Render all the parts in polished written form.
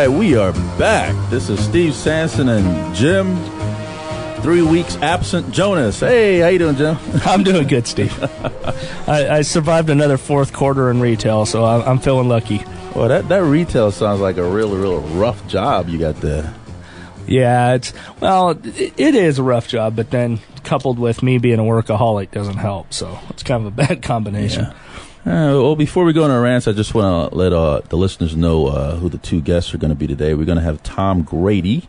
right, we are back. This is Steve Sanson and Jim. 3 weeks absent Jonas. Hey, how you doing, Jim? I'm doing good, Steve. I survived another fourth quarter in retail, so I'm feeling lucky. Well, that retail sounds like a real rough job you got there. Yeah, it is a rough job, but then coupled with me being a workaholic doesn't help, so it's kind of a bad combination. Yeah. Well, before we go on our rants, I just want to let the listeners know who the two guests are going to be today. We're going to have Tom Grady.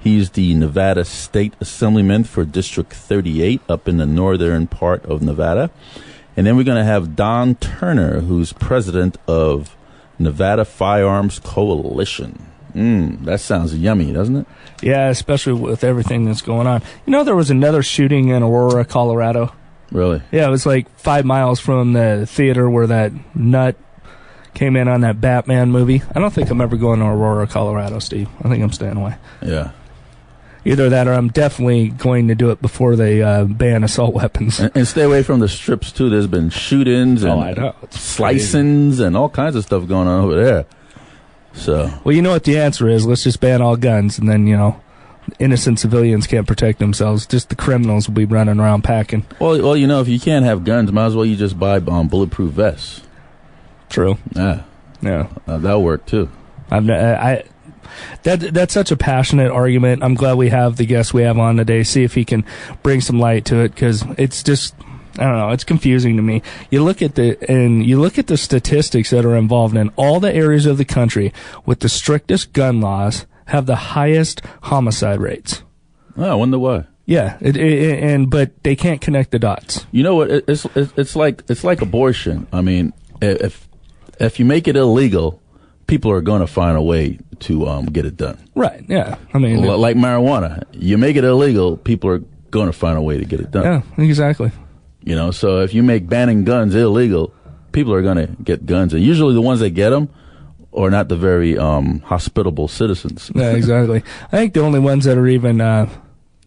He's the Nevada State Assemblyman for District 38 up in the northern part of Nevada. And then we're going to have Don Turner, who's president of Nevada Firearms Coalition. That sounds yummy, doesn't it? Yeah, especially with everything that's going on. You know, there was another shooting in Aurora, Colorado. Really? Yeah, it was like 5 miles from the theater where that nut came in on that Batman movie. I don't think I'm ever going to Aurora, Colorado, Steve. I think I'm staying away. Yeah. Either that or I'm definitely going to do it before they ban assault weapons. And stay away from the strips, too. There's been shootings and slicings and all kinds of stuff going on over there. So. Well, you know what the answer is. Let's just ban all guns, and then, innocent civilians can't protect themselves. Just the criminals will be running around packing. Well, if you can't have guns, might as well you just buy bulletproof vests. True. Yeah. That'll work, too. That's such a passionate argument. I'm glad we have the guest we have on today. See if he can bring some light to it, because it's just, I don't know, it's confusing to me. You look at the statistics that are involved in all the areas of the country with the strictest gun laws have the highest homicide rates. Oh, I wonder why. Yeah, but they can't connect the dots. You know what? It's like abortion. I mean, if you make it illegal, people are going to find a way to get it done. Right. Yeah. I mean, like marijuana, you make it illegal, people are going to find a way to get it done. Yeah, exactly. So if you make banning guns illegal, people are going to get guns, and usually the ones that get them are not the very hospitable citizens. Yeah, exactly. I think the only ones that are even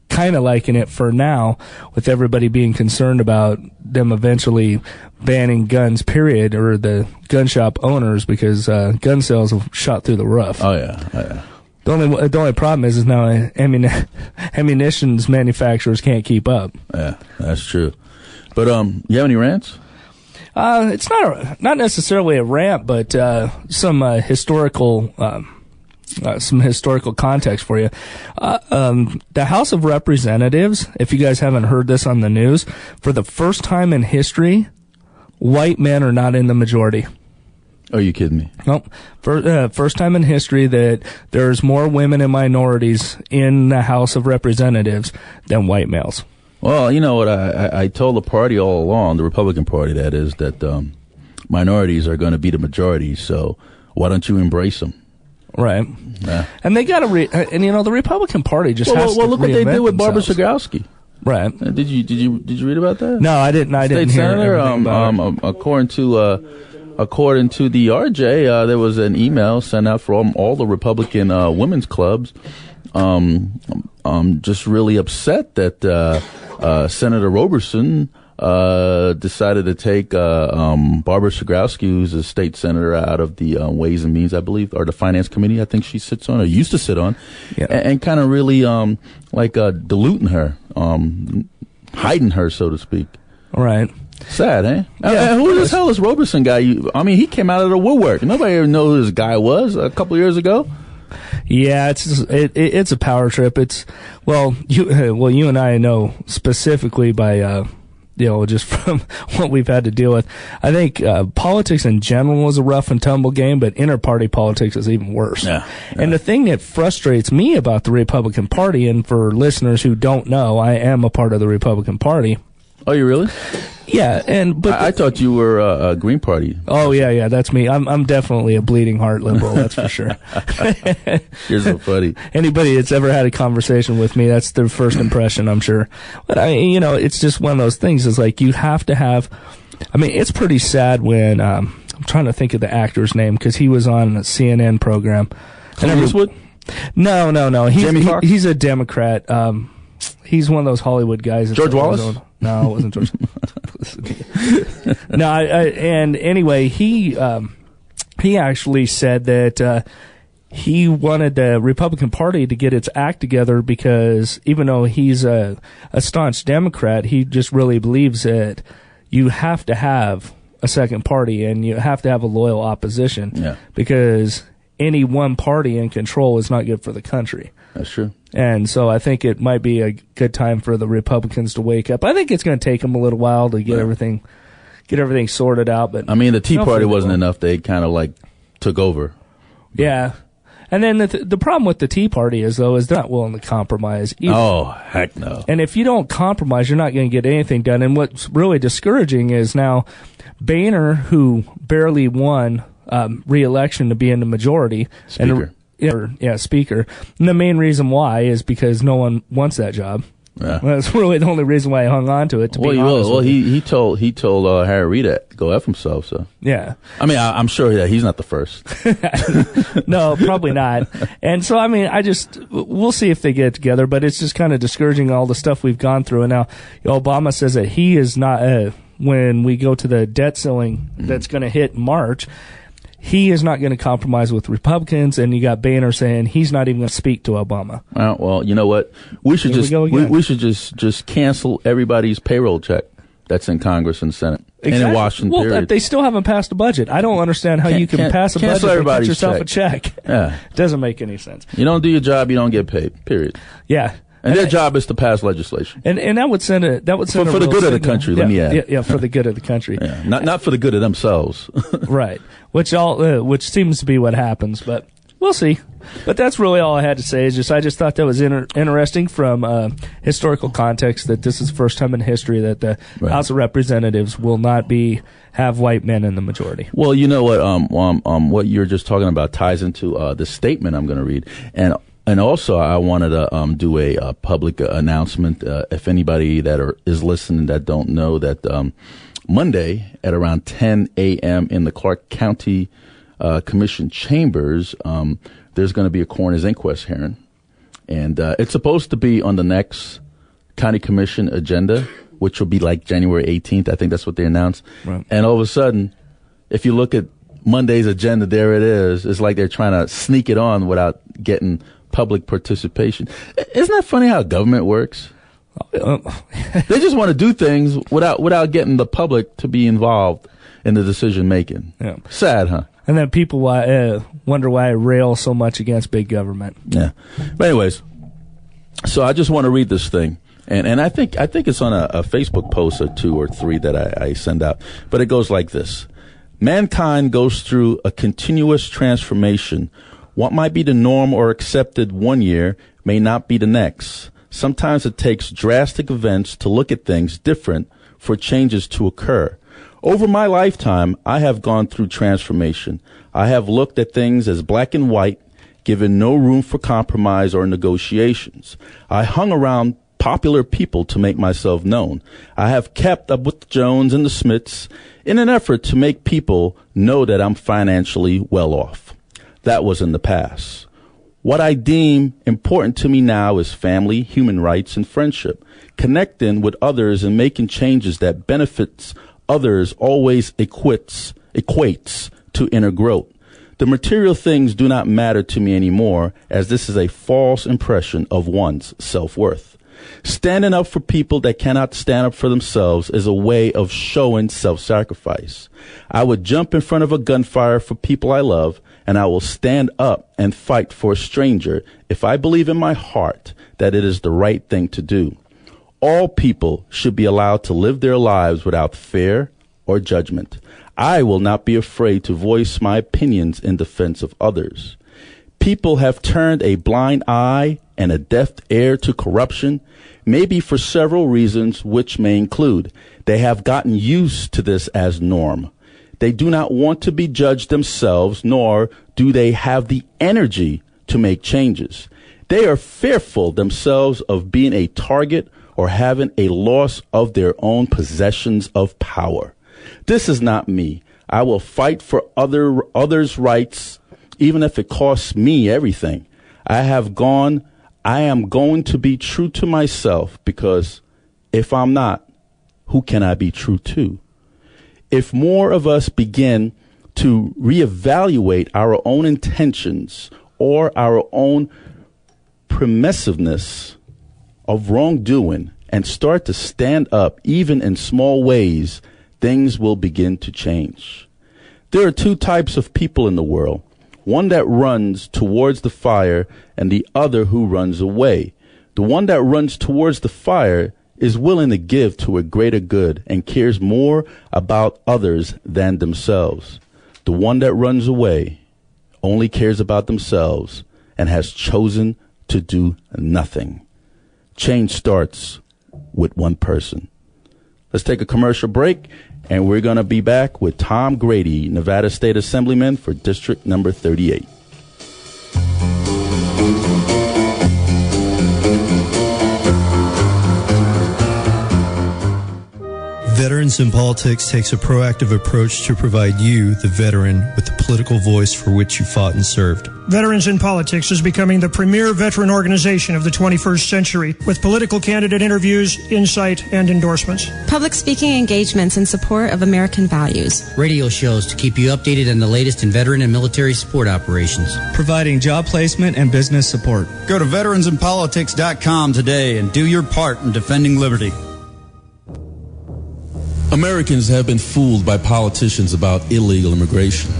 kind of liking it for now, with everybody being concerned about them eventually banning guns, period, or the gun shop owners, because gun sales have shot through the roof. Oh, yeah. The only problem is now ammunitions manufacturers can't keep up. Yeah, that's true. But you have any rants? It's not necessarily a rant, but some historical context for you. The House of Representatives, if you guys haven't heard this on the news, for the first time in history, white men are not in the majority. Are you kidding me? Nope. First time in history that there's more women and minorities in the House of Representatives than white males. Well, you know what? I told the party all along, the Republican Party, that is, that minorities are going to be the majority. So why don't you embrace them? Right. Yeah. And they got to the Republican Party just has to look what they did with Barbara themselves. Sagowski. Right. Did you read about that? No, I didn't. I didn't hear anything about it. According to the RJ, there was an email sent out from all the Republican women's clubs, just really upset that Senator Roberson decided to take Barbara Sagowski, who's a state senator, out of the Ways and Means, I believe, or the Finance Committee, I think she sits on, or used to sit on, and kind of really diluting her, hiding her, so to speak. Right. Sad, eh? Yeah, who the hell is Roberson guy? He came out of the woodwork. Nobody ever knew who this guy was a couple of years ago. Yeah, it's a power trip. You and I know specifically by just from what we've had to deal with. I think politics in general is a rough and tumble game, but inter-party politics is even worse. Yeah. And the thing that frustrates me about the Republican Party, and for listeners who don't know, I am a part of the Republican Party. Oh, you really? Yeah, but I thought you were a Green Party. Oh yeah, that's me. I'm definitely a bleeding heart liberal. That's for sure. You're so funny. Anybody that's ever had a conversation with me, that's their first impression, I'm sure. But it's just one of those things. It's like you have to have. It's pretty sad when I'm trying to think of the actor's name, because he was on a CNN program. Clint Eastwood? No. Jamie Foxx? He's a Democrat. He's one of those Hollywood guys. George Wallace? No, it wasn't George. And anyway, he actually said that he wanted the Republican Party to get its act together because even though he's a staunch Democrat, he just really believes that you have to have a second party and you have to have a loyal opposition. Yeah. Because any one party in control is not good for the country. That's true. And so I think it might be a good time for the Republicans to wake up. I think it's going to take them a little while to get everything sorted out. But I mean, the Tea Party wasn't enough. They kind of like took over. Yeah. And then the problem with the Tea Party is they're not willing to compromise either. Oh, heck no. And if you don't compromise, you're not going to get anything done. And what's really discouraging is now Boehner, who barely won re-election to be in the majority. Speaker. Speaker. And the main reason why is because no one wants that job. Yeah. Well, that's really the only reason why I hung on to it. He told Harry Reid to go F himself. So yeah, I mean, I'm sure that he's not the first. No, probably not. And so, I mean, we'll see if they get together. But it's just kind of discouraging all the stuff we've gone through. And now Obama says that he is not. When we go to the debt ceiling that's going to hit in March, he is not going to compromise with Republicans, and you got Boehner saying he's not even going to speak to Obama. Well, you know what? We should just cancel everybody's payroll check that's in Congress and Senate and in Washington. Well, period. They still haven't passed a budget. I don't understand how you can pass a budget and cut yourself a check. Yeah, it doesn't make any sense. You don't do your job, you don't get paid. Period. Yeah. And their job is to pass legislation. And that would send for the good of the country. Let me add. Yeah, for the good of the country. Yeah, not for the good of themselves. Right. Which seems to be what happens, but we'll see. But that's really all I had to say. I just thought that was interesting from historical context that this is the first time in history that the House of Representatives will not have white men in the majority. Well, you know what? What you're just talking about ties into the statement I'm going to read, and also, I wanted to do a public announcement. If anybody that is listening that don't know that Monday at around 10 a.m. in the Clark County Commission chambers, there's going to be a coroner's inquest hearing. And it's supposed to be on the next county commission agenda, which will be like January 18th. I think that's what they announced. Right. And all of a sudden, if you look at Monday's agenda, there it is. It's like they're trying to sneak it on without getting public participation. Isn't that funny how government works? They just want to do things without getting the public to be involved in the decision making. Yeah. Sad, huh? And then people wonder why I rail so much against big government. Yeah. But anyways, so I just want to read this thing. And I think it's on a Facebook post or 2 or 3 that I send out. But it goes like this. Mankind goes through a continuous transformation. What might be the norm or accepted one year may not be the next. Sometimes it takes drastic events to look at things different for changes to occur. Over my lifetime, I have gone through transformation. I have looked at things as black and white, given no room for compromise or negotiations. I hung around popular people to make myself known. I have kept up with the Jones and the Smiths in an effort to make people know that I'm financially well off. That was in the past. What I deem important to me now is family, human rights, and friendship. Connecting with others and making changes that benefits others always equates to inner growth. The material things do not matter to me anymore, as this is a false impression of one's self-worth. Standing up for people that cannot stand up for themselves is a way of showing self-sacrifice. I would jump in front of a gunfire for people I love, and I will stand up and fight for a stranger if I believe in my heart that it is the right thing to do. All people should be allowed to live their lives without fear or judgment. I will not be afraid to voice my opinions in defense of others. People have turned a blind eye and a deaf ear to corruption, maybe for several reasons, which may include they have gotten used to this as norm. They do not want to be judged themselves, nor do they have the energy to make changes. They are fearful themselves of being a target or having a loss of their own possessions of power. This is not me. I will fight for others' rights, even if it costs me everything. I am going to be true to myself, because if I'm not, who can I be true to? If more of us begin to reevaluate our own intentions or our own permissiveness of wrongdoing and start to stand up, even in small ways, things will begin to change. There are two types of people in the world, one that runs towards the fire and the other who runs away. The one that runs towards the fire is willing to give to a greater good and cares more about others than themselves. The one that runs away only cares about themselves and has chosen to do nothing. Change starts with one person. Let's take a commercial break, and we're going to be back with Tom Grady, Nevada State Assemblyman for District Number 38. Veterans in Politics takes a proactive approach to provide you, the veteran, with the political voice for which you fought and served. Veterans in Politics is becoming the premier veteran organization of the 21st century, with political candidate interviews, insight, and endorsements. Public speaking engagements in support of American values. Radio shows to keep you updated on the latest in veteran and military support operations. Providing job placement and business support. Go to veteransinpolitics.com today and do your part in defending liberty. Americans have been fooled by politicians about illegal immigration.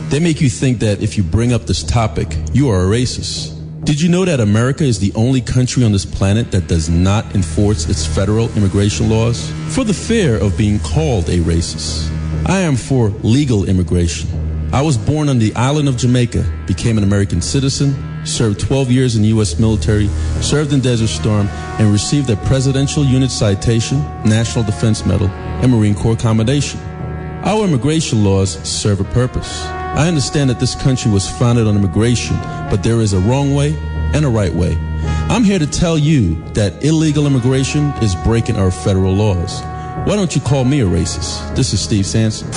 They make you think that if you bring up this topic, you are a racist. Did you know that America is the only country on this planet that does not enforce its federal immigration laws? For the fear of being called a racist, I am for legal immigration. I was born on the island of Jamaica, became an American citizen, served 12 years in the U.S. military, served in Desert Storm, and received a Presidential Unit Citation, National Defense Medal, and Marine Corps Commendation. Our immigration laws serve a purpose. I understand that this country was founded on immigration, but there is a wrong way and a right way. I'm here to tell you that illegal immigration is breaking our federal laws. Why don't you call me a racist? This is Steve Sanson.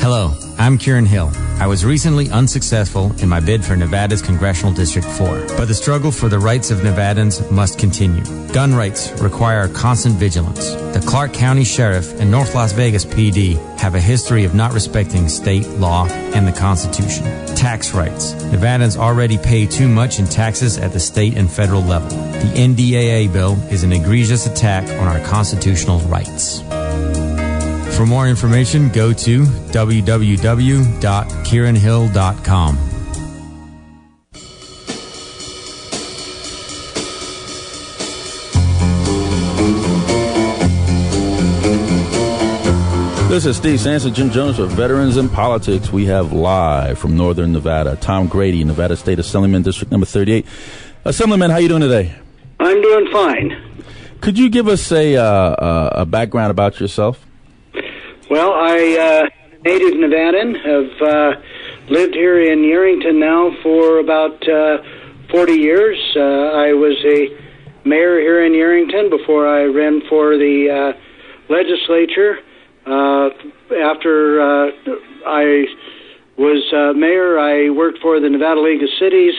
Hello, I'm Kieran Hill. I was recently unsuccessful in my bid for Nevada's Congressional District 4, but the struggle for the rights of Nevadans must continue. Gun rights require constant vigilance. The Clark County Sheriff and North Las Vegas PD have a history of not respecting state law and the Constitution. Tax rights. Nevadans already pay too much in taxes at the state and federal level. The NDAA bill is an egregious attack on our constitutional rights. For more information, go to www.kieranhill.com. This is Steve Sanson, Jim Jones for Veterans in Politics. We have live from Northern Nevada, Tom Grady, Nevada State Assemblyman, District Number 38. Assemblyman, how you doing today? I'm doing fine. Could you give us a background about yourself? Well, I'm a native Nevadan, have lived here in Yerington now for about 40 years. I was a mayor here in Yerington before I ran for the legislature. After I was mayor, I worked for the Nevada League of Cities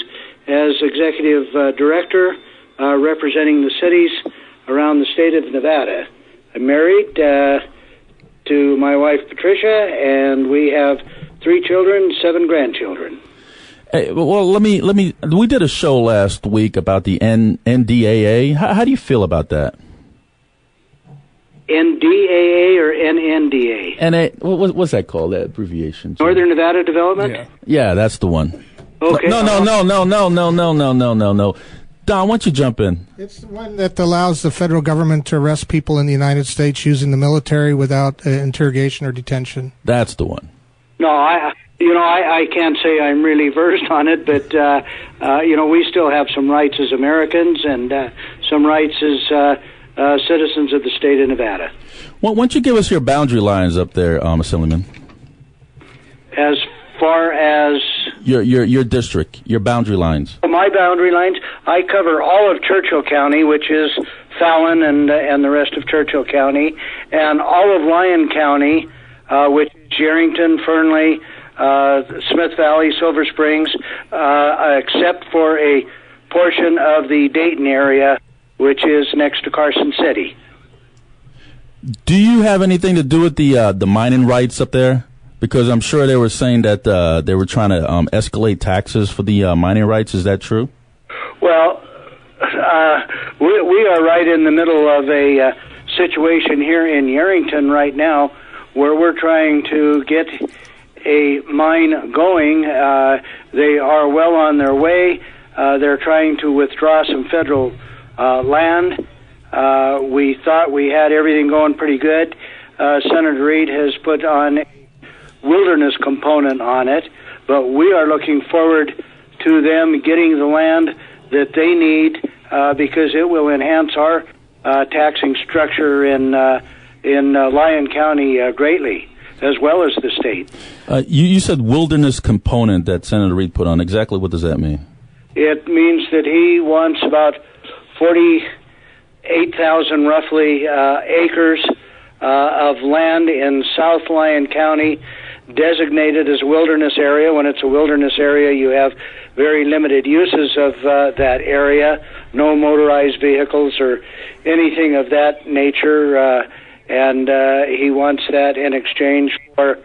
as executive director, representing the cities around the state of Nevada. I'm married to my wife Patricia, and we have 3 children, 7 grandchildren. Hey, well, let me. We did a show last week about the NDAA. How do you feel about that? NDAA or NNDA? What's that called? That abbreviation? Northern Nevada Development. Yeah, that's the one. Okay. No. Don, why don't you jump in? It's the one that allows the federal government to arrest people in the United States using the military without interrogation or detention. That's the one. No, I can't say I'm really versed on it, but we still have some rights as Americans and some rights as citizens of the state of Nevada. Well, why don't you give us your boundary lines up there, Assemblyman? As far as your district, your boundary lines. My boundary lines, I cover all of Churchill County, which is Fallon and the rest of Churchill County, and all of Lyon County, which is Yerington, Fernley, Smith Valley, Silver Springs, except for a portion of the Dayton area, which is next to Carson City. Do you have anything to do with the mining rights up there? Because I'm sure they were saying that they were trying to escalate taxes for the mining rights. Is that true? Well, we are right in the middle of a situation here in Yerington right now where we're trying to get a mine going. They are well on their way. They're trying to withdraw some federal land. We thought we had everything going pretty good. Senator Reid has put on a wilderness component on it, but we are looking forward to them getting the land that they need because it will enhance our taxing structure in Lyon County greatly, as well as the state. You said wilderness component that Senator Reid put on. Exactly what does that mean? It means that he wants about 48,000 roughly acres of land in South Lyon County designated as a wilderness area. When it's a wilderness area, you have very limited uses of that area, no motorized vehicles or anything of that nature, and he wants that in exchange for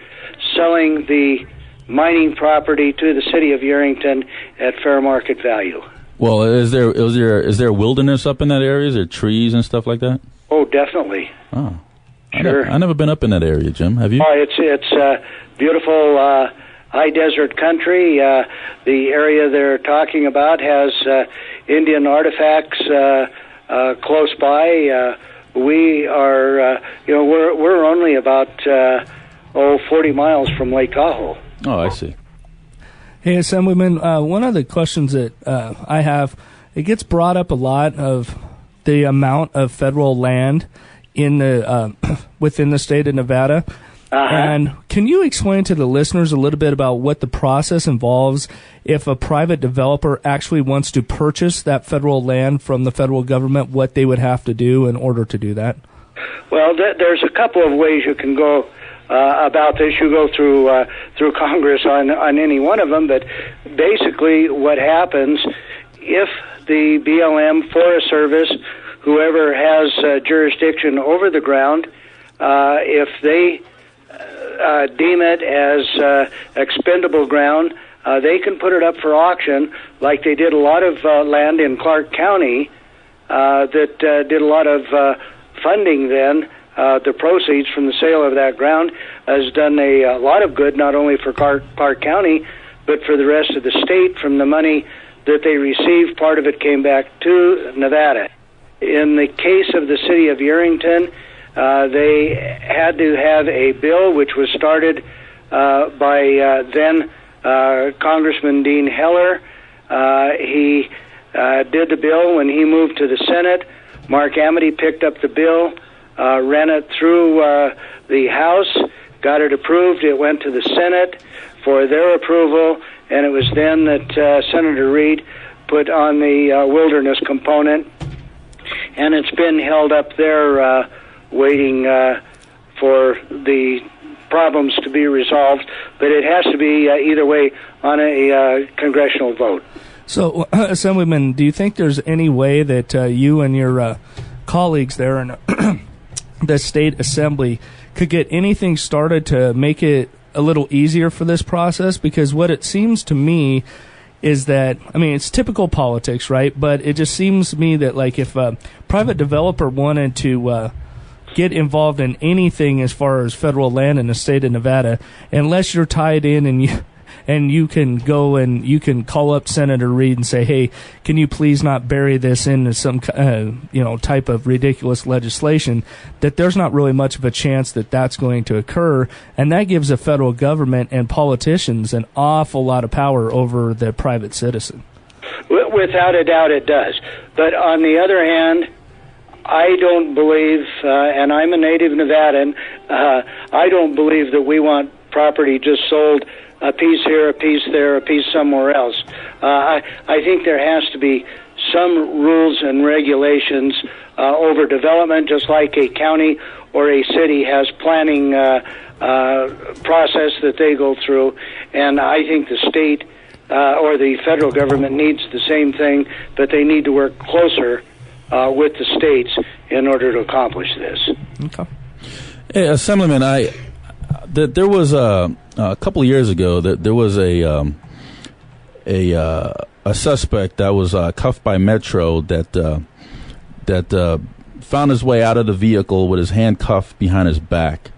selling the mining property to the city of Yerington at fair market value. Well, is there wilderness up in that area? Is there trees and stuff like that? Oh, definitely. Oh, sure. I never been up in that area, Jim. Have you? Oh, it's beautiful high desert country. The area they're talking about has Indian artifacts close by. We are, we're only about 40 miles from Lake Tahoe. Oh, I see. Hey, Assemblyman, one of the questions that I have, it gets brought up a lot of the amount of federal land in the within the state of Nevada. And can you explain to the listeners a little bit about what the process involves if a private developer actually wants to purchase that federal land from the federal government, what they would have to do in order to do that? Well, there's a couple of ways you can go about this. You go through Congress on any one of them, but basically what happens if the BLM, Forest Service, whoever has jurisdiction over the ground, if they deem it as expendable ground, they can put it up for auction, like they did a lot of land in Clark County that did a lot of funding then. The proceeds from the sale of that ground has done a lot of good, not only for Clark County, but for the rest of the state. From the money that they received, part of it came back to Nevada. In the case of the city of Yerington, they had to have a bill which was started by then Congressman Dean Heller. He did the bill when he moved to the Senate. Mark Amity picked up the bill, ran it through the House, got it approved. It went to the Senate for their approval, and it was then that Senator Reid put on the wilderness component, and it's been held up there waiting for the problems to be resolved, but it has to be either way on a congressional vote. So, Assemblyman, do you think there's any way that you and your colleagues there in the state assembly could get anything started to make it a little easier for this process? Because what it seems to me is that, I mean, it's typical politics, right? But it just seems to me that, like, if a private developer wanted to get involved in anything as far as federal land in the state of Nevada, unless you're tied in and you can go and you can call up Senator Reid and say, hey, can you please not bury this into some type of ridiculous legislation, that there's not really much of a chance that that's going to occur. And that gives the federal government and politicians an awful lot of power over the private citizen. Without a doubt it does. But on the other hand, I don't believe, and I'm a native Nevadan, I don't believe that we want property just sold a piece here, a piece there, a piece somewhere else. I think there has to be some rules and regulations over development, just like a county or a city has planning process that they go through. And I think the state or the federal government needs the same thing, but they need to work closer with the states in order to accomplish this. Okay. Hey, Assemblyman, there was a couple of years ago, there was a suspect that was cuffed by Metro that found his way out of the vehicle with his hand cuffed behind his back,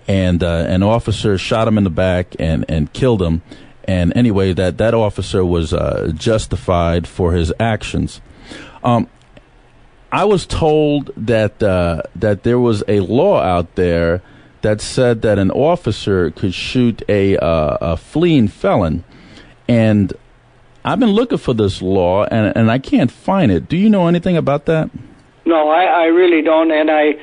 and an officer shot him in the back and killed him. And anyway, that officer was justified for his actions. I was told that there was a law out there that said that an officer could shoot a fleeing felon, and I've been looking for this law and I can't find it. Do you know anything about that? No, I really don't, and I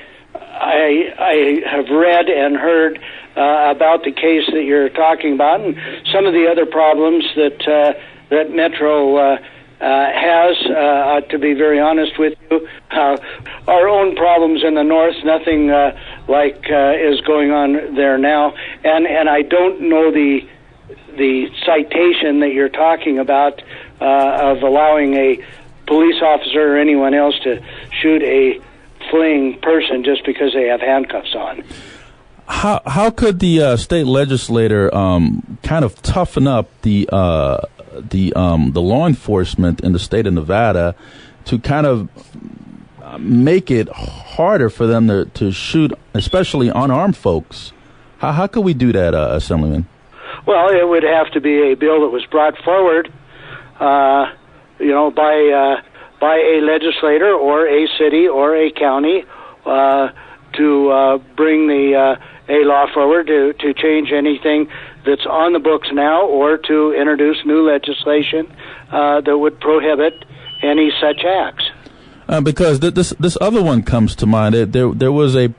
have read and heard about the case that you're talking about, and some of the other problems that Metro has. To be very honest with you, our own problems in the north, nothing like is going on there now, and I don't know the citation that you're talking about of allowing a police officer or anyone else to shoot a fleeing person just because they have handcuffs on. How could the state legislator kind of toughen up the law enforcement in the state of Nevada to kind of make it harder for them to shoot, especially unarmed folks? How could we do that, Assemblyman? Well, it would have to be a bill that was brought forward, by a legislator or a city or a county to bring a law forward to change anything that's on the books now, or to introduce new legislation that would prohibit any such acts. Because this other one comes to mind. There was a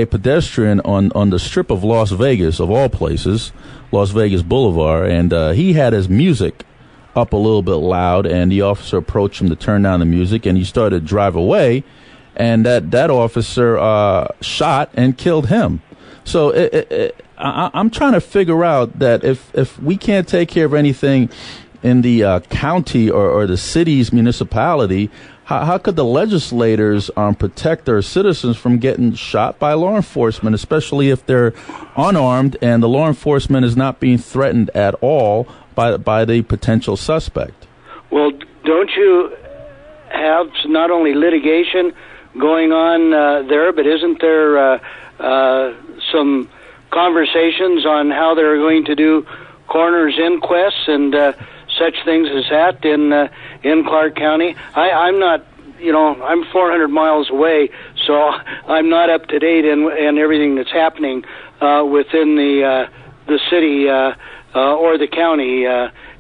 pedestrian on the strip of Las Vegas, of all places, Las Vegas Boulevard, and he had his music up a little bit loud, and the officer approached him to turn down the music, and he started to drive away, and that officer shot and killed him. So I'm trying to figure out that if we can't take care of anything in the county or the city's municipality, how could the legislators protect their citizens from getting shot by law enforcement, especially if they're unarmed and the law enforcement is not being threatened at all by the potential suspect? Well, don't you have not only litigation going on there, but isn't there some conversations on how they're going to do coroner's inquests and such things as that in Clark County? I'm not, I'm 400 miles away, so I'm not up to date in everything that's happening within the city or the county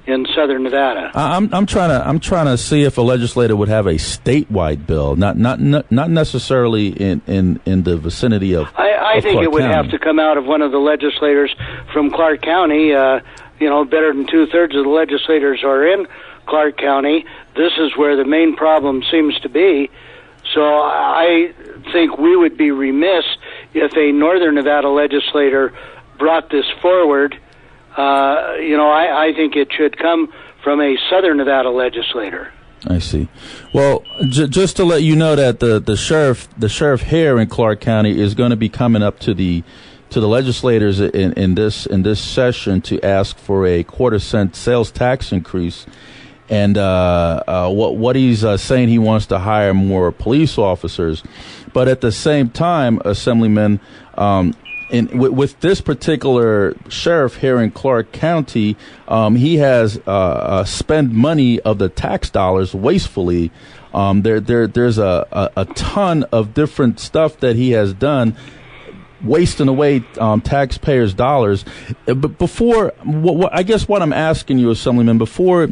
in southern Nevada. I'm trying to see if a legislator would have a statewide bill, not necessarily in the vicinity of. I think Clark it would County. have to come out of one of the legislators from Clark County. Better than 2/3 of the legislators are in Clark County. This is where the main problem seems to be. So I think we would be remiss if a northern Nevada legislator brought this forward. I think it should come from a southern Nevada legislator. I see. Well, just to let you know that the sheriff here in Clark County is going to be coming up to the legislators in this session to ask for a 1/4-cent sales tax increase, and what he's saying, he wants to hire more police officers, but at the same time, Assemblyman, with this particular sheriff here in Clark County, he has spent money of the tax dollars wastefully. There's a ton of different stuff that he has done, wasting away taxpayers' dollars. But before, I guess what I'm asking you, Assemblyman, before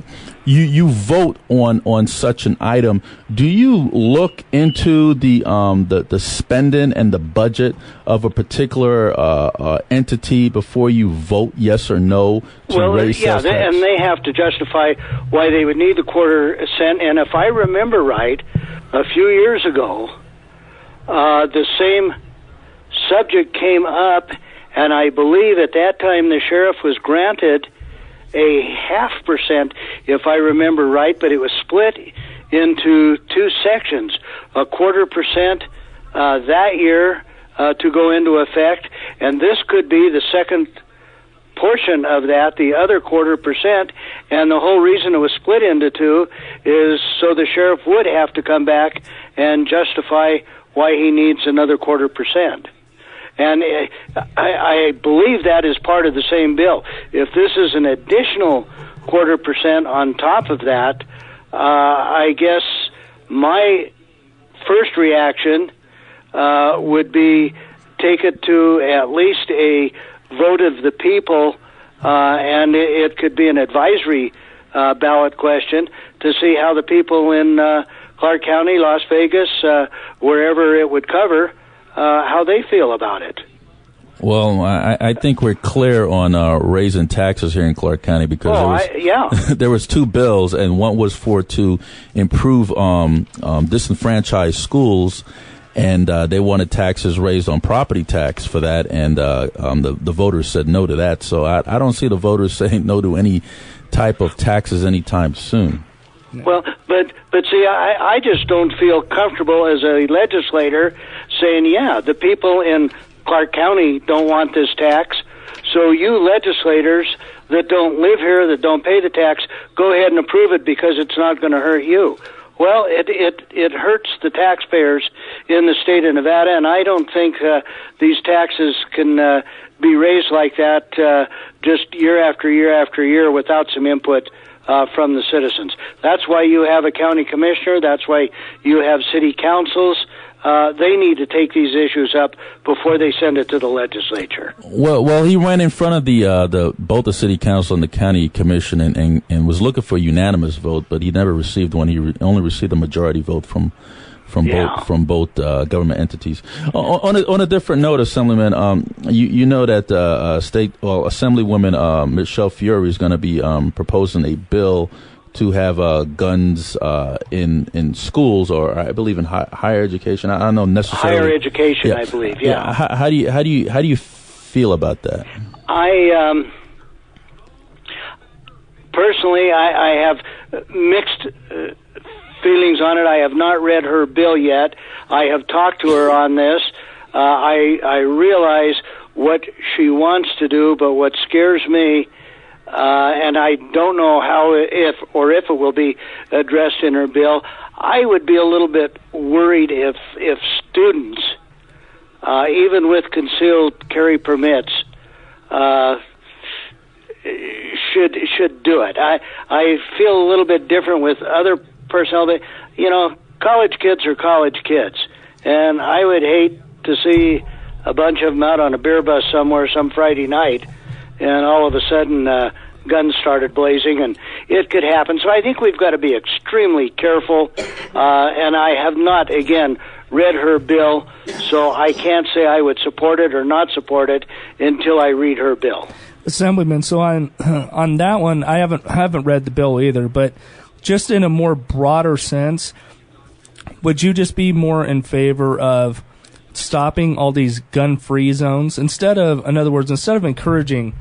you vote on such an item, do you look into the spending and the budget of a particular entity before you vote yes or no to raise sales tax? And they have to justify why they would need the 1/4 cent. And if I remember right, a few years ago, the same subject came up, and I believe at that time the sheriff was granted a 0.5%, if I remember right, but it was split into two sections, a 1/4% that year to go into effect, And this could be the second portion of that, the other 0.25%, and the whole reason it was split into two is so the sheriff would have to come back and justify why he needs another 0.25%. And I believe that is part of the same bill. If this is an additional 0.25% on top of that, I guess my first reaction would be take it to at least a vote of the people, and it could be an advisory ballot question to see how the people in Clark County, Las Vegas, wherever it would cover, how they feel about it. Well, I think we're clear on raising taxes here in Clark County because there was two bills, and one was to improve disenfranchised schools. And they wanted taxes raised on property tax for that, and the voters said no to that. So I don't see the voters saying no to any type of taxes anytime soon. Well, but see, I just don't feel comfortable as a legislator saying, yeah, the people in Clark County don't want this tax, so you legislators that don't live here, that don't pay the tax, go ahead and approve it because it's not going to hurt you. Well, it hurts the taxpayers in the state of Nevada, and I don't think these taxes can be raised like that just year after year after year without some input from the citizens. That's why you have a county commissioner. That's why you have city councils. They need to take these issues up before they send it to the legislature. Well, he ran in front of both the city council and the county commission and was looking for a unanimous vote, but he never received one. He only received a majority vote from both government entities. On a different note, Assemblyman, you know that Assemblywoman Michelle Fiore is going to be proposing a bill to have guns in schools, or I believe in higher education. I don't know necessarily. Higher education, I believe. Yeah. How do you feel about that? I personally, I have mixed feelings on it. I have not read her bill yet. I have talked to her on this. I realize what she wants to do, but what scares me. And I don't know if it will be addressed in her bill. I would be a little bit worried if students, even with concealed carry permits, should do it. I feel a little bit different with other personnel. But, college kids are college kids, and I would hate to see a bunch of them out on a beer bus somewhere some Friday night, and all of a sudden guns started blazing, and it could happen. So I think we've got to be extremely careful, and I have not, again, read her bill, so I can't say I would support it or not support it until I read her bill. Assemblyman, so on that one, I haven't read the bill either, but just in a more broader sense, would you just be more in favor of stopping all these gun-free zones instead of encouraging,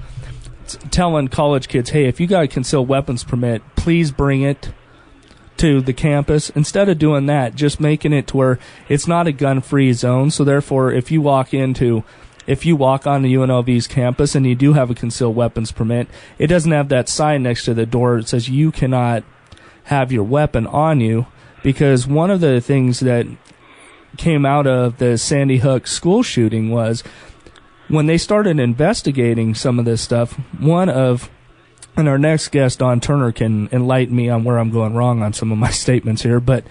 telling college kids, hey, if you got a concealed weapons permit, please bring it to the campus? Instead of doing that, just making it to where it's not a gun-free zone. So therefore, if you walk on the UNLV's campus and you do have a concealed weapons permit, it doesn't have that sign next to the door that says you cannot have your weapon on you. Because one of the things that came out of the Sandy Hook school shooting was when they started investigating some of this stuff, and our next guest, Don Turner, can enlighten me on where I'm going wrong on some of my statements here, but,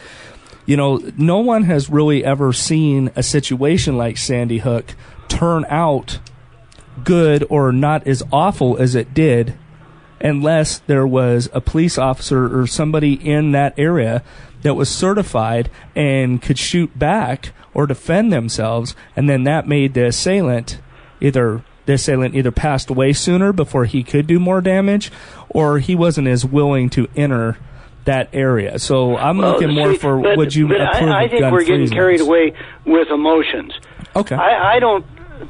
no one has really ever seen a situation like Sandy Hook turn out good or not as awful as it did unless there was a police officer or somebody in that area that was certified and could shoot back or defend themselves, and then that made the assailant either passed away sooner before he could do more damage, or he wasn't as willing to enter that area. So I'm looking more for would you approve of gun-free zones? I think we're getting carried away with emotions. Okay. I don't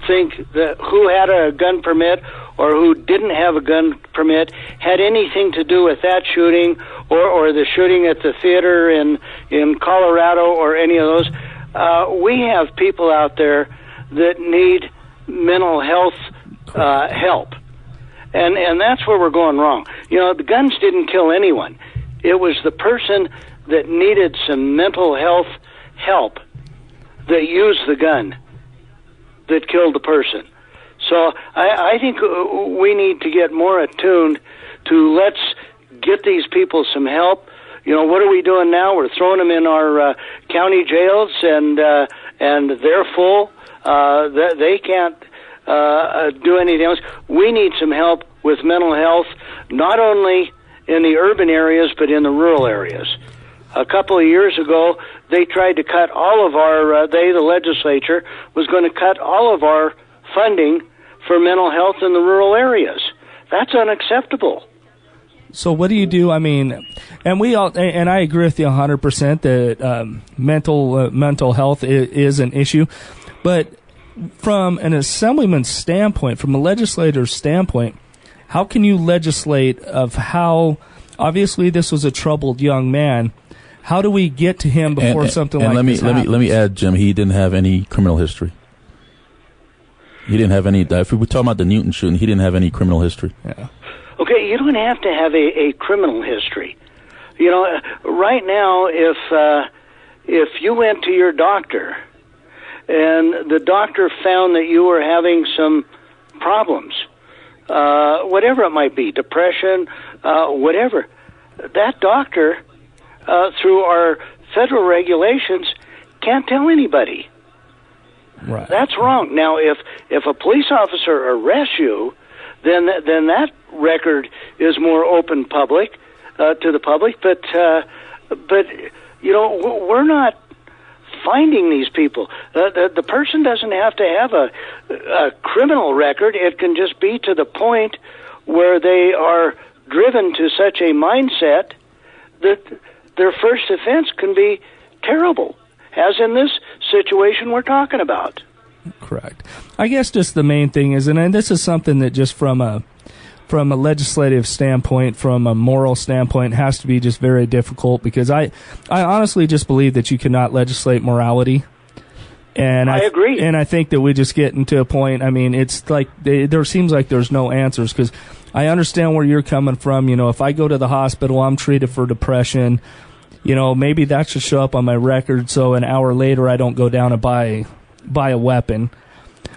think that who had a gun permit or who didn't have a gun permit had anything to do with that shooting or the shooting at the theater in Colorado or any of those. We have people out there that need mental health help. And that's where we're going wrong. You know, the guns didn't kill anyone. It was the person that needed some mental health help that used the gun that killed the person. So I think we need to get more attuned to let's get these people some help. You know, what are we doing now? We're throwing them in our county jails, and they're full. They can't do anything else. We need some help with mental health, not only in the urban areas, but in the rural areas. A couple of years ago, they tried to cut all of our, the legislature, was going to cut all of our funding for mental health in the rural areas. That's unacceptable. So what do you do? I mean, and we all, and I agree with you 100% that mental health is an issue, but from an assemblyman's standpoint, from a legislator's standpoint, how can you legislate of how, obviously this was a troubled young man, how do we get to him before something like this happens? Let me add, Jim, he didn't have any criminal history. He didn't have any, if we were talking about the Newton shooting, he didn't have any criminal history. Yeah. Okay, you don't have to have a criminal history. You know, right now, if you went to your doctor and the doctor found that you were having some problems, whatever it might be, depression, whatever, that doctor, through our federal regulations, can't tell anybody. Right. That's wrong. Now, if a police officer arrests you, then that record is more open public to the public. But you know, we're not finding these people. The person doesn't have to have a criminal record. It can just be to the point where they are driven to such a mindset that their first offense can be terrible, as in this situation we're talking about. Correct. I guess just the main thing is, and this is something that just from a legislative standpoint, from a moral standpoint, has to be just very difficult, because I honestly just believe that you cannot legislate morality. And I agree. And I think that we just get into a point, I mean, it's like there seems like there's no answers, because I understand where you're coming from. You know, if I go to the hospital, I'm treated for depression. You know, maybe that should show up on my record so an hour later I don't go down and buy a weapon.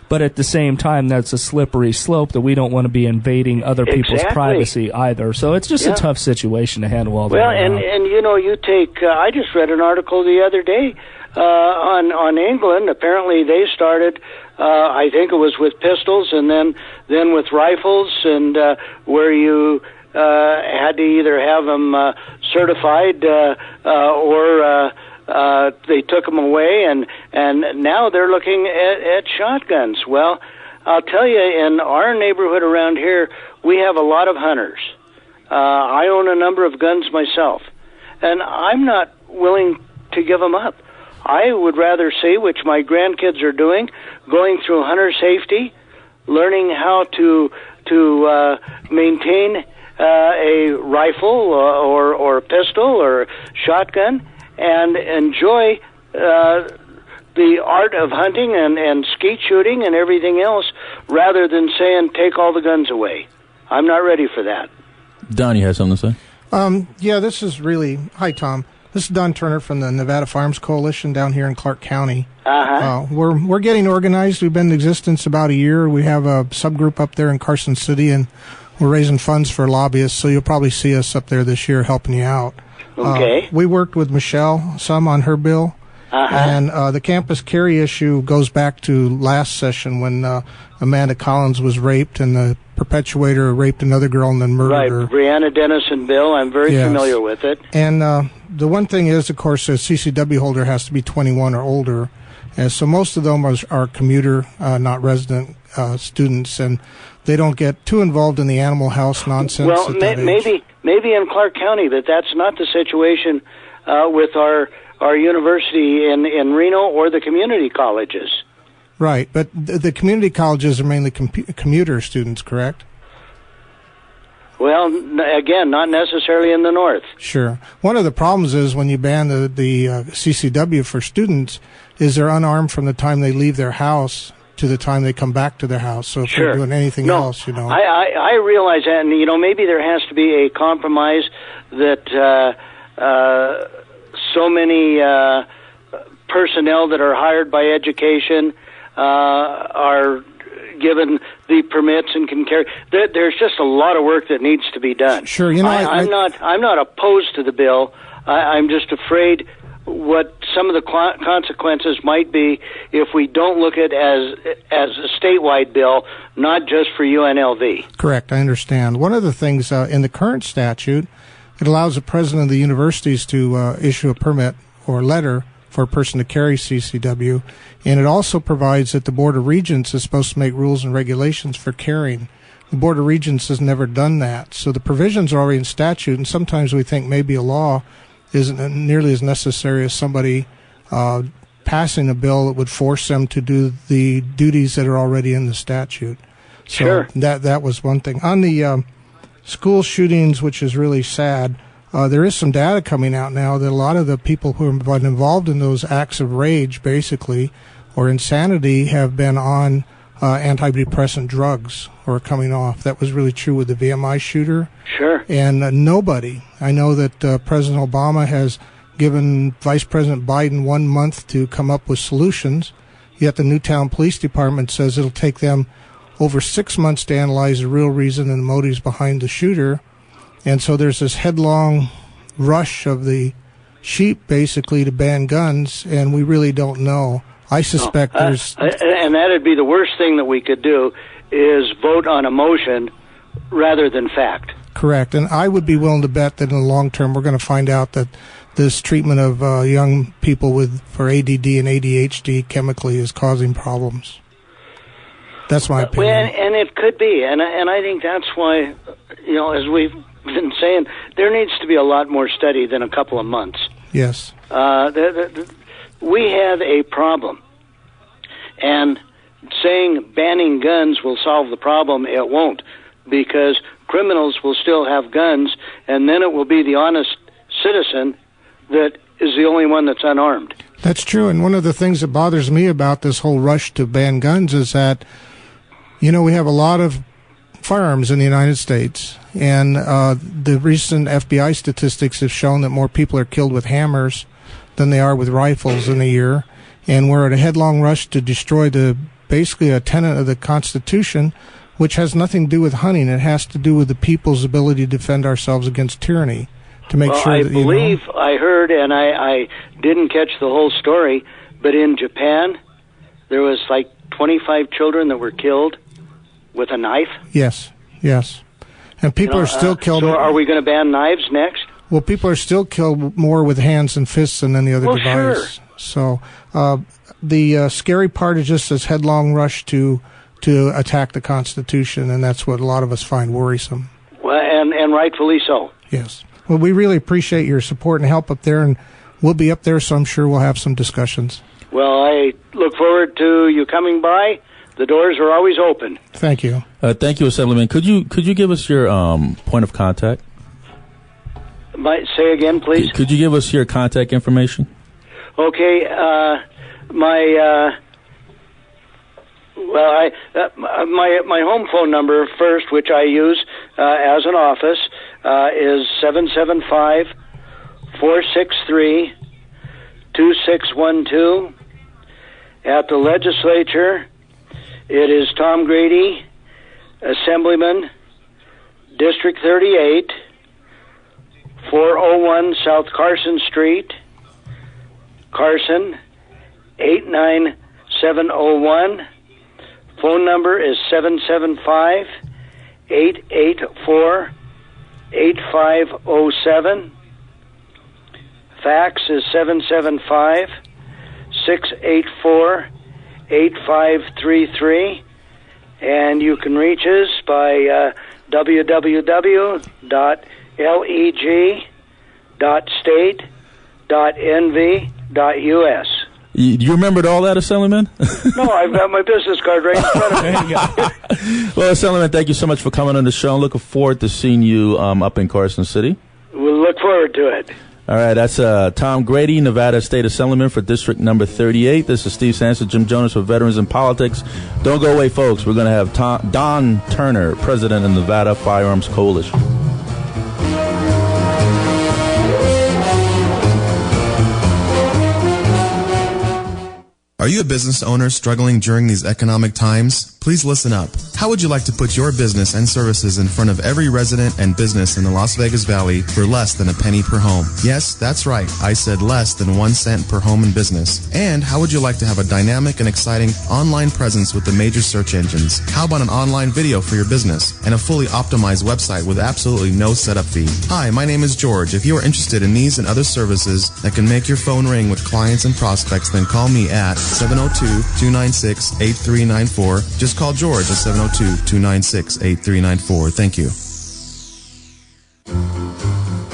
But at the same time, that's a slippery slope that we don't want to be invading other people's privacy either. So it's just a tough situation to handle all that. Well, and you know, you take, I just read an article the other day on England. Apparently they started, I think it was with pistols and then with rifles, and where you had to either have them certified or they took them away, and now they're looking at shotguns. Well, I'll tell you, in our neighborhood around here, we have a lot of hunters. I own a number of guns myself, and I'm not willing to give them up. I would rather see, which my grandkids are doing, going through hunter safety, learning how to maintain a rifle or a pistol or shotgun, and enjoy the art of hunting and skeet shooting and everything else, rather than saying, take all the guns away. I'm not ready for that. Don, you have something to say? Yeah, this is really... Hi, Tom. This is Don Turner from the Nevada Firearms Coalition down here in Clark County. We're getting organized. We've been in existence about a year. We have a subgroup up there in Carson City, and we're raising funds for lobbyists, so you'll probably see us up there this year helping you out. Okay. We worked with Michelle some on her bill, and the campus carry issue goes back to last session when Amanda Collins was raped, and the perpetuator raped another girl and then murdered her. Right, Breonna Dennison bill. I'm very familiar with it. And the one thing is, of course, a CCW holder has to be 21 or older, and so most of them are commuter, not resident students, and they don't get too involved in the animal house nonsense. Well, maybe in Clark County, but that's not the situation with our university in Reno or the community colleges. Right, but the community colleges are mainly commuter students, correct? Well, again, not necessarily in the north. Sure. One of the problems is when you ban the CCW for students is they're unarmed from the time they leave their house to the time they come back to their house. So if Sure. they're doing anything else, I realize that, and maybe there has to be a compromise that so many personnel that are hired by education are given the permits and can carry. There's just a lot of work that needs to be done. Sure, I'm not opposed to the bill. I'm just afraid what some of the consequences might be if we don't look at it as a statewide bill, not just for UNLV. Correct, I understand. One of the things in the current statute, it allows the president of the universities to issue a permit or letter for a person to carry CCW, and it also provides that the Board of Regents is supposed to make rules and regulations for carrying. The Board of Regents has never done that, so the provisions are already in statute, and sometimes we think maybe a law isn't nearly as necessary as somebody passing a bill that would force them to do the duties that are already in the statute. So sure. that was one thing. On the school shootings, which is really sad, there is some data coming out now that a lot of the people who have been involved in those acts of rage, basically, or insanity, have been on antidepressant drugs or coming off. That was really true with the VMI shooter. Sure. And nobody, I know that President Obama has given Vice President Biden 1 month to come up with solutions, yet the Newtown Police Department says it'll take them over 6 months to analyze the real reason and the motives behind the shooter. And so there's this headlong rush of the sheep, basically, to ban guns, and we really don't know. I suspect there's... And that'd be the worst thing that we could do, is vote on emotion rather than fact. Correct. And I would be willing to bet that in the long term we're going to find out that this treatment of young people for ADD and ADHD chemically is causing problems. That's my opinion. Well, and it could be. And I think that's why, as we've been saying, there needs to be a lot more study than a couple of months. Yes. We have a problem, and saying banning guns will solve the problem, it won't, because criminals will still have guns, and then it will be the honest citizen that is the only one that's unarmed. That's true, and one of the things that bothers me about this whole rush to ban guns is that, we have a lot of firearms in the United States, and the recent FBI statistics have shown that more people are killed with hammers than they are with rifles in a year, and we're at a headlong rush to destroy basically a tenet of the Constitution, which has nothing to do with hunting. It has to do with the people's ability to defend ourselves against tyranny, to make sure that, I believe I heard, and I didn't catch the whole story, but in Japan, there was like 25 children that were killed with a knife. Yes. And people are still killed. So are we going to ban knives next? Well, people are still killed more with hands and fists than any other device. Sure. So the scary part is just this headlong rush to attack the Constitution, and that's what a lot of us find worrisome. Well, and rightfully so. Yes. Well, we really appreciate your support and help up there, and we'll be up there, so I'm sure we'll have some discussions. Well, I look forward to you coming by. The doors are always open. Thank you. Thank you, Assemblyman. Could you give us your point of contact? Say again, please. Could you give us your contact information? Okay. My home phone number first, which I use as an office, is 775-463-2612. At the legislature, it is Tom Grady, Assemblyman, District 38, 401 South Carson Street, Carson, 89701. Phone number is 775-884-8507. Fax is 775-684-8533. And you can reach us by www.leg.state.nv.us. You remembered all that, Assemblyman? No, I've got my business card right in front of me. Well, Assemblyman, thank you so much for coming on the show. I'm looking forward to seeing you up in Carson City. We'll look forward to it. All right, that's Tom Grady, Nevada State Assemblyman for District Number 38. This is Steve Sanson, Jim Jonas for Veterans in Politics. Don't go away, folks. We're going to have Don Turner, President of the Nevada Firearms Coalition. Are you a business owner struggling during these economic times? Please listen up. How would you like to put your business and services in front of every resident and business in the Las Vegas Valley for less than a penny per home? Yes, that's right. I said less than 1 cent per home and business. And how would you like to have a dynamic and exciting online presence with the major search engines? How about an online video for your business and a fully optimized website with absolutely no setup fee? Hi, my name is George. If you are interested in these and other services that can make your phone ring with clients and prospects, then call me at 702-296-8394. Just call George at 702-296-8394. Thank you.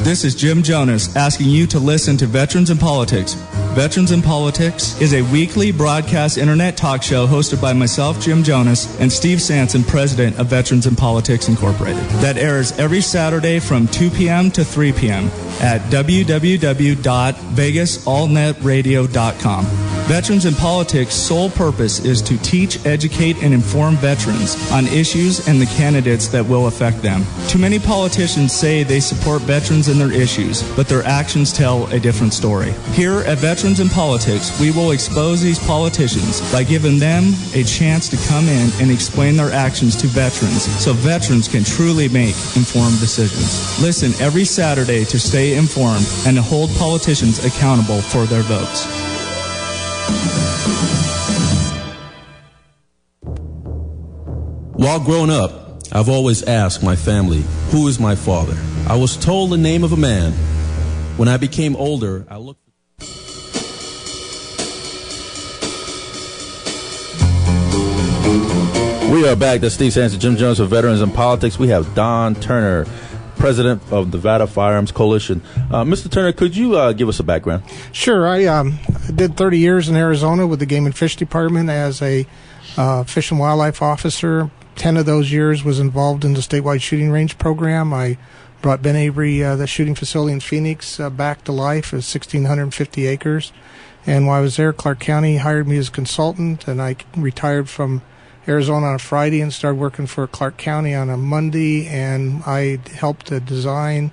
This is Jim Jonas asking you to listen to Veterans in Politics. Veterans in Politics is a weekly broadcast internet talk show hosted by myself, Jim Jonas, and Steve Sanson, president of Veterans in Politics Incorporated, that airs every Saturday from 2 p.m. to 3 p.m. at www.vegasallnetradio.com. Veterans in Politics' sole purpose is to teach, educate, and inform veterans on issues and the candidates that will affect them. Too many politicians say they support veterans and their issues, but their actions tell a different story. Here at Veterans in Politics, we will expose these politicians by giving them a chance to come in and explain their actions to veterans so veterans can truly make informed decisions. Listen every Saturday to stay informed and to hold politicians accountable for their votes. While growing up, I've always asked my family, who is my father? I was told the name of a man. When I became older, I looked. We are back. That's Steve Sanson, Jim Jones for Veterans in Politics. We have Don Turner, president of the Nevada Firearms Coalition. Mr. Turner, could you give us a background? Sure. I did 30 years in Arizona with the Game and Fish Department as a Fish and Wildlife officer. 10 of those years was involved in the statewide shooting range program. I brought Ben Avery, the shooting facility in Phoenix, back to life. It was 1,650 acres. And while I was there, Clark County hired me as a consultant, and I retired from Arizona on a Friday and started working for Clark County on a Monday, and I helped to design,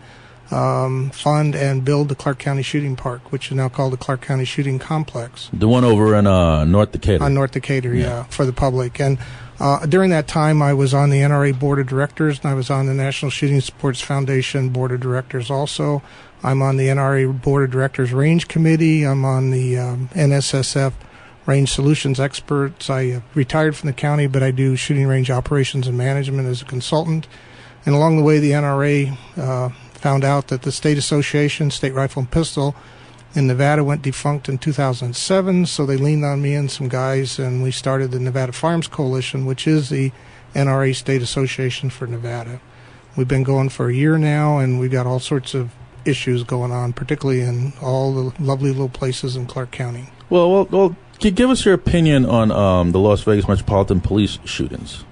fund, and build the Clark County Shooting Park, which is now called the Clark County Shooting Complex. The one over in North Decatur. On North Decatur, yeah, for the public. And during that time, I was on the NRA Board of Directors, and I was on the National Shooting Sports Foundation Board of Directors also. I'm on the NRA Board of Directors Range Committee. I'm on the NSSF Range Solutions Experts. I retired from the county, but I do shooting range operations and management as a consultant. And along the way, the NRA found out that the State Association, State Rifle and Pistol, in Nevada went defunct in 2007, so they leaned on me and some guys, and we started the Nevada Firearms Coalition, which is the NRA State Association for Nevada. We've been going for a year now, and we've got all sorts of issues going on, particularly in all the lovely little places in Clark County. Well, can you give us your opinion on the Las Vegas Metropolitan Police shootings?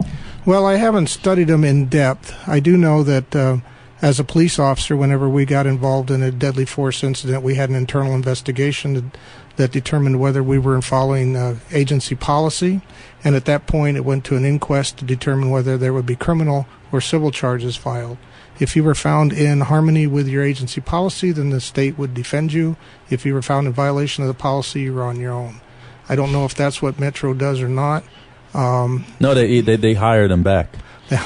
Well, I haven't studied them in depth. I do know that as a police officer, whenever we got involved in a deadly force incident, we had an internal investigation that determined whether we were following agency policy. And at that point, it went to an inquest to determine whether there would be criminal or civil charges filed. If you were found in harmony with your agency policy, then the state would defend you. If you were found in violation of the policy, you were on your own. I don't know if that's what Metro does or not. No, they hire them back. They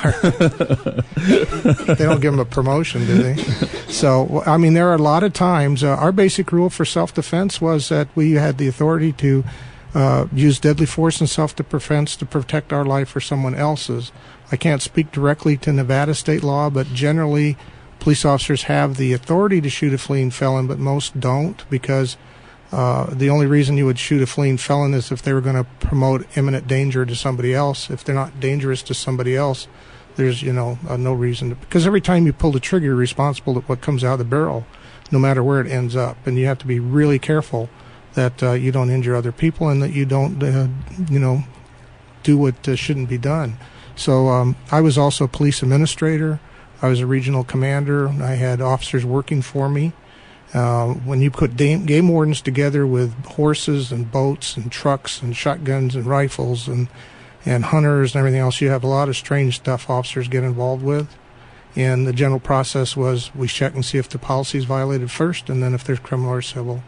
don't give them a promotion, do they? So, I mean, there are a lot of times. Our basic rule for self-defense was that we had the authority to use deadly force and self-defense to protect our life or someone else's. I can't speak directly to Nevada state law, but generally police officers have the authority to shoot a fleeing felon, but most don't, because the only reason you would shoot a fleeing felon is if they were going to promote imminent danger to somebody else. If they're not dangerous to somebody else, there's, no reason to, because every time you pull the trigger, you're responsible for what comes out of the barrel, no matter where it ends up. And you have to be really careful that you don't injure other people and that you don't, do what shouldn't be done. So I was also a police administrator. I was a regional commander. I had officers working for me. When you put game wardens together with horses and boats and trucks and shotguns and rifles and hunters and everything else, you have a lot of strange stuff officers get involved with. And the general process was we check and see if the policy is violated first, and then if there's criminal or civil.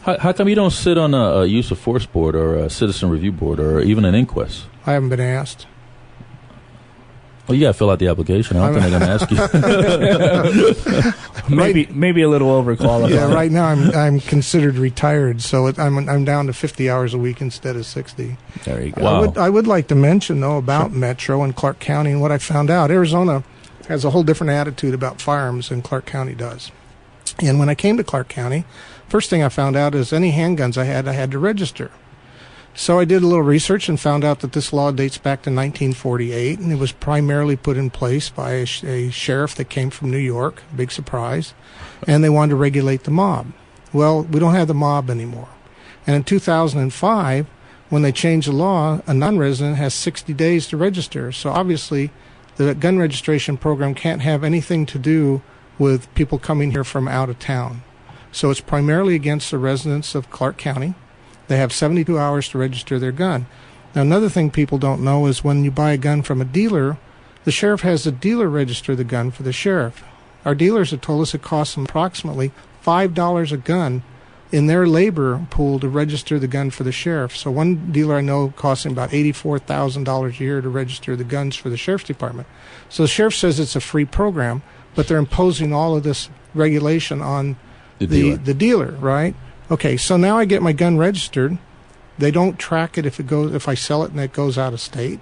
How come you don't sit on a use of force board or a citizen review board or even an inquest? I haven't been asked. Well, you got to fill out the application. I don't think they're going to ask you. maybe a little overqualified. Yeah, right now I'm considered retired, so I'm down to 50 hours a week instead of 60. There you go. Wow. I would like to mention, though, about Metro and Clark County and what I found out. Arizona has a whole different attitude about firearms than Clark County does. And when I came to Clark County, first thing I found out is any handguns I had to register. So I did a little research and found out that this law dates back to 1948, and it was primarily put in place by a sheriff that came from New York, big surprise, and they wanted to regulate the mob. Well, we don't have the mob anymore. And in 2005, when they changed the law, a non-resident has 60 days to register. So obviously, the gun registration program can't have anything to do with people coming here from out of town. So it's primarily against the residents of Clark County. They have 72 hours to register their gun. Now, another thing people don't know is when you buy a gun from a dealer, the sheriff has the dealer register the gun for the sheriff. Our dealers have told us it costs them approximately $5 a gun in their labor pool to register the gun for the sheriff. So one dealer I know costs him about $84,000 a year to register the guns for the sheriff's department. So the sheriff says it's a free program, but they're imposing all of this regulation on the dealer, right? Okay, so now I get my gun registered. They don't track it if I sell it and it goes out of state.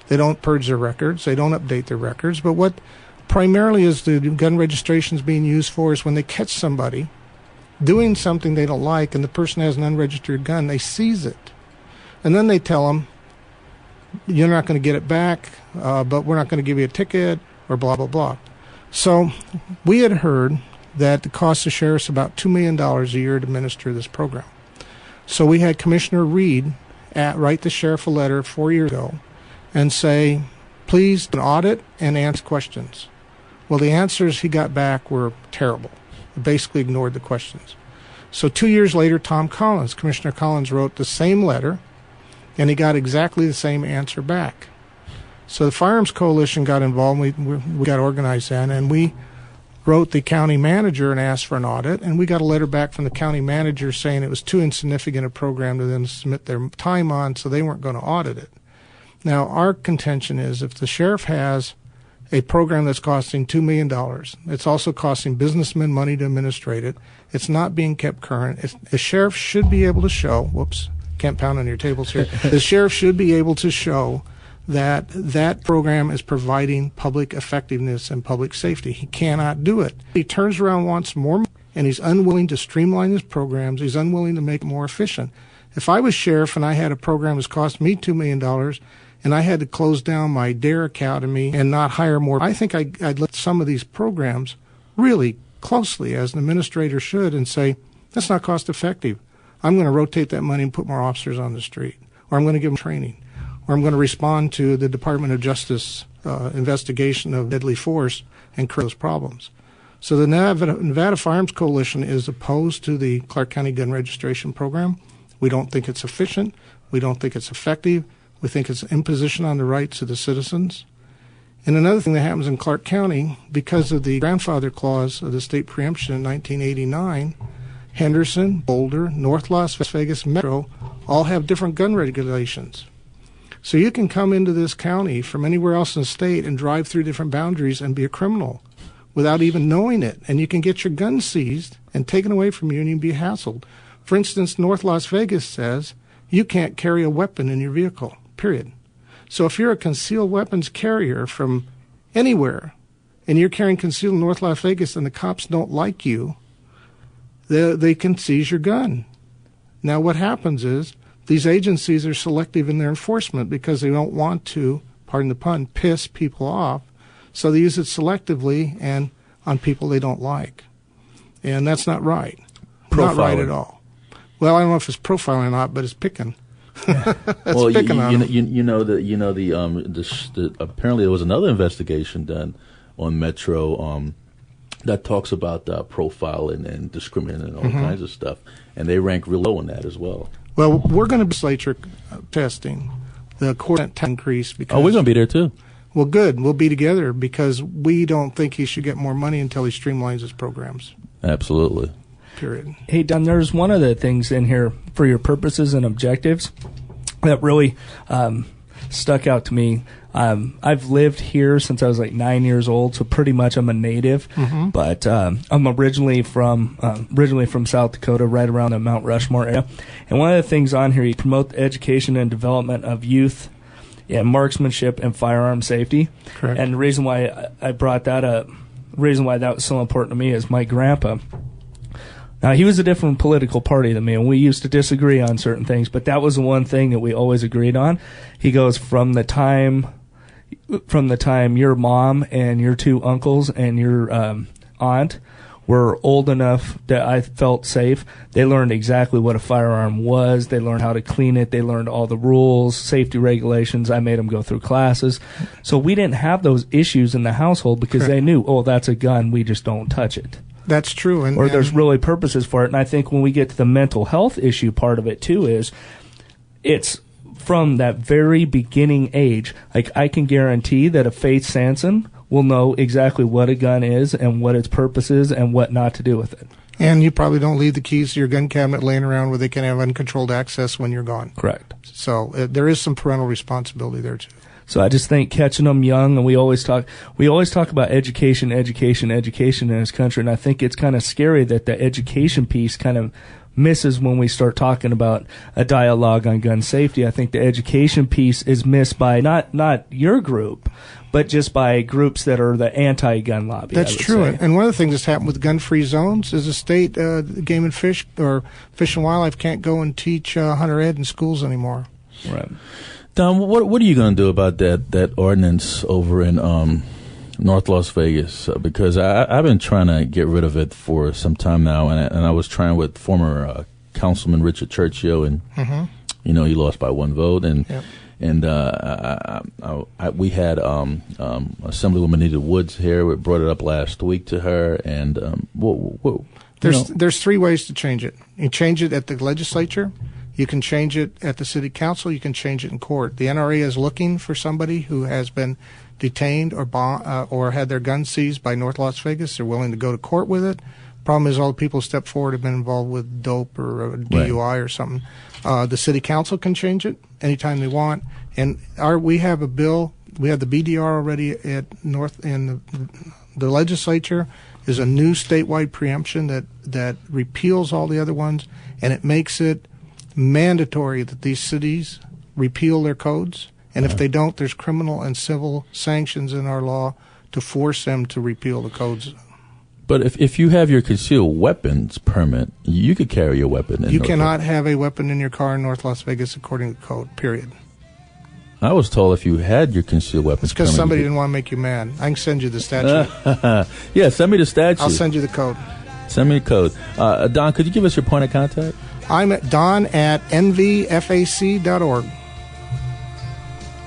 They don't purge their records. They don't update their records. But what primarily is the gun registrations being used for is when they catch somebody doing something they don't like and the person has an unregistered gun, they seize it. And then they tell them, you're not going to get it back, but we're not going to give you a ticket or blah, blah, blah. So we had heard that it costs the sheriffs about $2 million a year to administer this program. So we had Commissioner Reed write the sheriff a letter 4 years ago and say, please an audit and answer questions. Well, the answers he got back were terrible. He basically ignored the questions. So 2 years later, Commissioner Collins wrote the same letter, and he got exactly the same answer back. So the Firearms Coalition got involved. We got organized then, and we wrote the county manager and asked for an audit, and we got a letter back from the county manager saying it was too insignificant a program to then submit their time on, so they weren't going to audit it. Now, our contention is if the sheriff has a program that's costing $2 million, it's also costing businessmen money to administrate it, it's not being kept current, the sheriff should be able to show, can't pound on your tables here, the sheriff should be able to show that program is providing public effectiveness and public safety. He cannot do it. He turns around, wants more, and he's unwilling to streamline his programs. He's unwilling to make it more efficient. If I was sheriff and I had a program that's cost me $2 million and I had to close down my DARE Academy and not hire more, I think I'd look at some of these programs really closely, as an administrator should, and say, that's not cost effective. I'm going to rotate that money and put more officers on the street, or I'm going to give them training, or I'm going to respond to the Department of Justice investigation of deadly force and correct those problems. So the Nevada Firearms Coalition is opposed to the Clark County gun registration program. We don't think it's efficient. We don't think it's effective. We think it's an imposition on the rights of the citizens. And another thing that happens in Clark County, because of the grandfather clause of the state preemption in 1989, Henderson, Boulder, North Las Vegas, Metro all have different gun regulations. So you can come into this county from anywhere else in the state and drive through different boundaries and be a criminal without even knowing it. And you can get your gun seized and taken away from you and you can be hassled. For instance, North Las Vegas says you can't carry a weapon in your vehicle, period. So if you're a concealed weapons carrier from anywhere and you're carrying concealed in North Las Vegas and the cops don't like you, they can seize your gun. Now what happens is these agencies are selective in their enforcement because they don't want to, pardon the pun, piss people off. So they use it selectively and on people they don't like. And that's not right. Profiling. Not right at all. Well, I don't know if it's profiling or not, but it's picking. Well, apparently there was another investigation done on Metro that talks about profiling and discriminating and all kinds of stuff, and they rank real low in that as well. Well, we're going to be legislature testing the court increase. Because, we're going to be there too. Well, good. We'll be together because we don't think he should get more money until he streamlines his programs. Absolutely. Period. Hey, Don, there's one of the things in here for your purposes and objectives that really stuck out to me. I've lived here since I was like 9 years old, so pretty much I'm a native. But I'm originally from South Dakota, right around the Mount Rushmore area. And one of the things on here, you promote the education and development of youth in marksmanship and firearm safety. Correct. And the reason why I brought that up, the reason why that was so important to me is my grandpa. Now, he was a different political party than me, and we used to disagree on certain things, but that was the one thing that we always agreed on. He goes, from the time your mom and your two uncles and your aunt were old enough that I felt safe, they learned exactly what a firearm was. They learned how to clean it. They learned all the rules, safety regulations. I made them go through classes. So we didn't have those issues in the household because they knew, oh, that's a gun. We just don't touch it. That's true. Or there's really purposes for it. And I think when we get to the mental health issue part of it, too, is it's from that very beginning age. Like, I can guarantee that a Faith Sanson will know exactly what a gun is and what its purpose is and what not to do with it. And you probably don't leave the keys to your gun cabinet laying around where they can have uncontrolled access when you're gone. Correct. So there is some parental responsibility there, too. So I just think catching them young, and we always talk about education in this country, and I think it's kind of scary that the education piece kind of misses when we start talking about a dialogue on gun safety. I think the education piece is missed by not your group, but just by groups that are the anti-gun lobby. That's true. And one of the things that's happened with gun-free zones is the state Game and Fish or Fish and Wildlife can't go and teach hunter ed in schools anymore. Right. Don, what are you going to do about that ordinance over in North Las Vegas? Because I've been trying to get rid of it for some time now, and I was trying with former Councilman Richard Churchill, and he lost by one vote, and we had Assemblywoman Anita Woods here. We brought it up last week to her, and there's three ways to change it. You change it at the legislature. You can change it at the city council. You can change it in court. The NRA is looking for somebody who has been detained or had their gun seized by North Las Vegas. They're willing to go to court with it. Problem is, all the people who step forward have been involved with dope or a DUI or something. The city council can change it anytime they want. And we have a bill. We have the BDR already at the legislature. Is a new statewide preemption that repeals all the other ones, and it makes it mandatory that these cities repeal their codes, and if they don't, there's criminal and civil sanctions in our law to force them to repeal the codes. But if you have your concealed weapons permit, you could carry your weapon. You cannot have a weapon in your car in North Las Vegas according to code, period. I was told if you had your concealed weapons it's because somebody didn't want to make you mad. I can send you the statute. Yeah, send me the statute. I'll send you the code. Send me the code. Don, could you give us your point of contact? I'm at don@nvfac.org.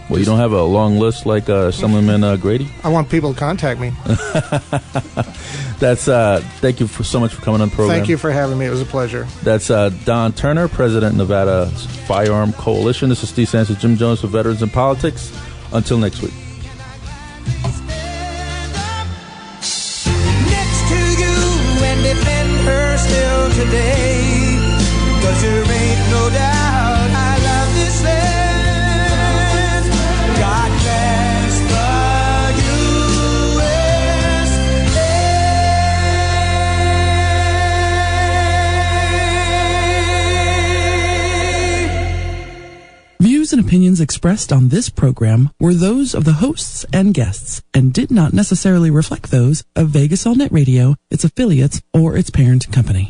Well, you don't have a long list like Assemblyman Grady? I want people to contact me. That's thank you so much for coming on the program. Thank you for having me. It was a pleasure. That's Don Turner, President of Nevada Firearm Coalition. This is Steve Sanchez, Jim Jones for Veterans in Politics. Until next week. Next to you and defend her still today. 'Cause there ain't no doubt I love this land. God bless the USA. Views and opinions expressed on this program were those of the hosts and guests and did not necessarily reflect those of Vegas All Net Radio, its affiliates, or its parent company.